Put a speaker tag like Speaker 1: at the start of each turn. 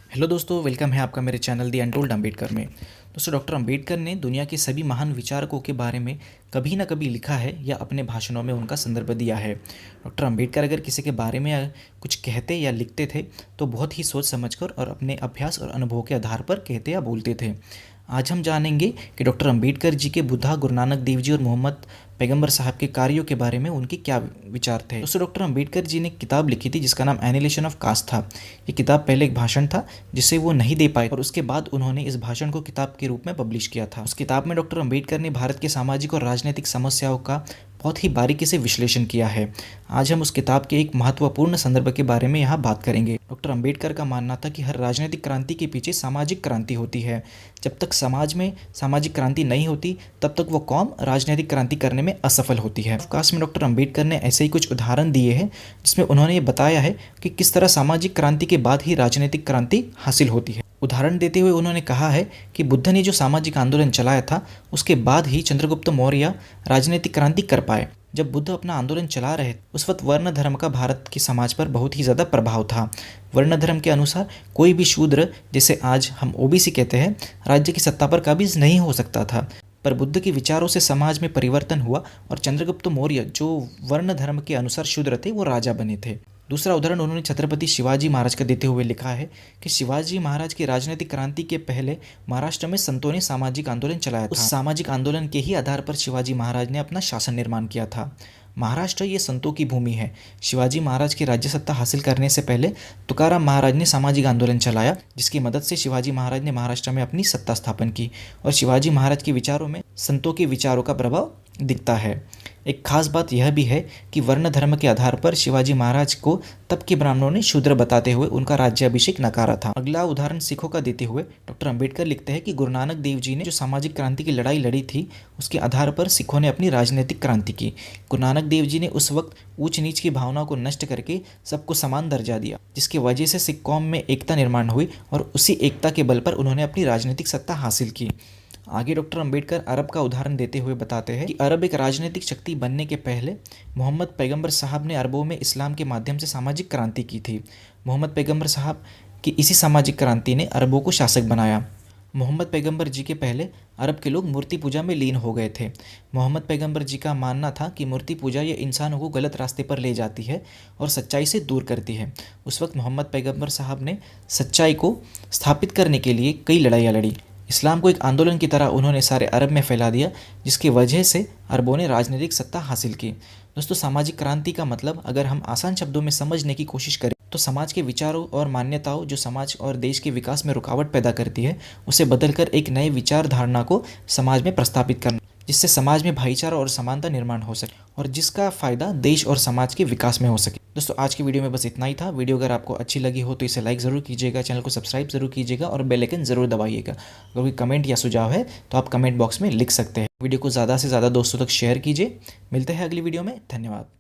Speaker 1: Hello दोस्तों, welcome है आपका मेरे चैनल दी अनटोल्ड अम्बेडकर में। दोस्तों, डॉक्टर अम्बेडकर ने दुनिया के सभी महान विचारकों के बारे में कभी ना कभी लिखा है या अपने भाषणों में उनका संदर्भ दिया है। डॉक्टर अम्बेडकर अगर किसी के बारे में कुछ कहते या लिखते थे तो बहुत ही सोच समझकर और अपने अभ्यास और अनुभव के आधार पर कहते या बोलते थे। आज हम जानेंगे कि डॉक्टर अम्बेडकर जी के बुद्धा, गुरु नानक देव जी और मोहम्मद पैगंबर साहब के कार्यों के बारे में उनके क्या विचार थे। दोस्तों, डॉक्टर अम्बेडकर जी ने एक किताब लिखी थी जिसका नाम एनिलेशन ऑफ कास्ट था। ये किताब पहले एक भाषण था जिसे वो नहीं दे पाए और उसके बाद उन्होंने इस भाषण को किताब के रूप में पब्लिश किया था। उस किताब में डॉक्टर अम्बेडकर ने भारत के सामाजिक और राजनीतिक समस्याओं का बहुत ही बारीकी से विश्लेषण किया है। आज हम उस किताब के एक महत्वपूर्ण संदर्भ के बारे में यहाँ बात करेंगे। डॉक्टर अम्बेडकर का मानना था कि हर राजनीतिक क्रांति के पीछे सामाजिक क्रांति होती है। जब तक समाज में सामाजिक क्रांति नहीं होती तब तक वो कौम राजनीतिक क्रांति करने में असफल होती है। अवकाश में डॉक्टर अम्बेडकर ने ऐसे ही कुछ उदाहरण दिए हैं जिसमें उन्होंने ये बताया है कि किस तरह सामाजिक क्रांति के बाद ही राजनीतिक क्रांति हासिल होती है। उदाहरण देते हुए उन्होंने कहा है कि बुद्ध ने जो सामाजिक आंदोलन चलाया था उसके बाद ही चंद्रगुप्त मौर्य राजनीतिक क्रांति कर पाए। जब बुद्ध अपना आंदोलन चला रहे उस वक्त वर्ण धर्म का भारत के समाज पर बहुत ही ज़्यादा प्रभाव था। वर्ण धर्म के अनुसार कोई भी शूद्र, जिसे आज हम ओबीसी कहते हैं, राज्य की सत्ता पर काबिज नहीं हो सकता था। पर बुद्ध के विचारों से समाज में परिवर्तन हुआ और चंद्रगुप्त मौर्य जो वर्ण धर्म के अनुसार शूद्र थे वो राजा बने थे। दूसरा उदाहरण उन्होंने छत्रपति शिवाजी महाराज का देते हुए लिखा है कि शिवाजी महाराज की राजनीतिक क्रांति के पहले महाराष्ट्र में संतों ने सामाजिक आंदोलन चलाया था। उस सामाजिक आंदोलन के ही आधार पर शिवाजी महाराज ने अपना शासन निर्माण किया था। महाराष्ट्र ये संतों की भूमि है। शिवाजी महाराज की राज्य सत्ता हासिल करने से पहले तुकाराम महाराज ने सामाजिक आंदोलन चलाया जिसकी मदद से शिवाजी महाराज ने महाराष्ट्र में अपनी सत्ता स्थापन की और शिवाजी महाराज के विचारों में संतों के विचारों का प्रभाव दिखता है। एक खास बात यह भी है कि वर्ण धर्म के आधार पर शिवाजी महाराज को तब के ब्राह्मणों ने शूद्र बताते हुए उनका राज्याभिषेक नकारा था। अगला उदाहरण सिखों का देते हुए डॉक्टर अम्बेडकर लिखते हैं कि गुरु नानक देव जी ने जो सामाजिक क्रांति की लड़ाई लड़ी थी उसके आधार पर सिखों ने अपनी राजनीतिक क्रांति की। गुरु नानक देव जी ने उस वक्त ऊंच नीच की भावना को नष्ट करके सबको समान दर्जा दिया जिसकी वजह से सिख कौम में एकता निर्माण हुई और उसी एकता के बल पर उन्होंने अपनी राजनीतिक सत्ता हासिल की। आगे डॉक्टर अम्बेडकर अरब का उदाहरण देते हुए बताते हैं कि अरब एक राजनीतिक शक्ति बनने के पहले मोहम्मद पैगंबर साहब ने अरबों में इस्लाम के माध्यम से सामाजिक क्रांति की थी। मोहम्मद पैगंबर साहब की इसी सामाजिक क्रांति ने अरबों को शासक बनाया। मोहम्मद पैगंबर जी के पहले अरब के लोग मूर्ति पूजा में लीन हो गए थे। मोहम्मद पैगंबर जी का मानना था कि मूर्ति पूजा ये इंसानों को गलत रास्ते पर ले जाती है और सच्चाई से दूर करती है। उस वक्त मोहम्मद पैगंबर साहब ने सच्चाई को स्थापित करने के लिए कई लड़ाइयाँ लड़ी। इस्लाम को एक आंदोलन की तरह उन्होंने सारे अरब में फैला दिया जिसकी वजह से अरबों ने राजनीतिक सत्ता हासिल की। दोस्तों, सामाजिक क्रांति का मतलब अगर हम आसान शब्दों में समझने की कोशिश करें तो समाज के विचारों और मान्यताओं जो समाज और देश के विकास में रुकावट पैदा करती है उसे बदलकर एक नए विचार धारणा को समाज में प्रस्थापित करना जिससे समाज में भाईचारा और समानता निर्माण हो सके और जिसका फ़ायदा देश और समाज के विकास में हो सके। दोस्तों, आज की वीडियो में बस इतना ही था। वीडियो अगर आपको अच्छी लगी हो तो इसे लाइक ज़रूर कीजिएगा, चैनल को सब्सक्राइब ज़रूर कीजिएगा और बेल आइकन ज़रूर दबाइएगा। अगर कोई कमेंट या सुझाव है तो आप कमेंट बॉक्स में लिख सकते हैं। वीडियो को ज़्यादा से ज़्यादा दोस्तों तक शेयर कीजिए। मिलते हैं अगली वीडियो में। धन्यवाद।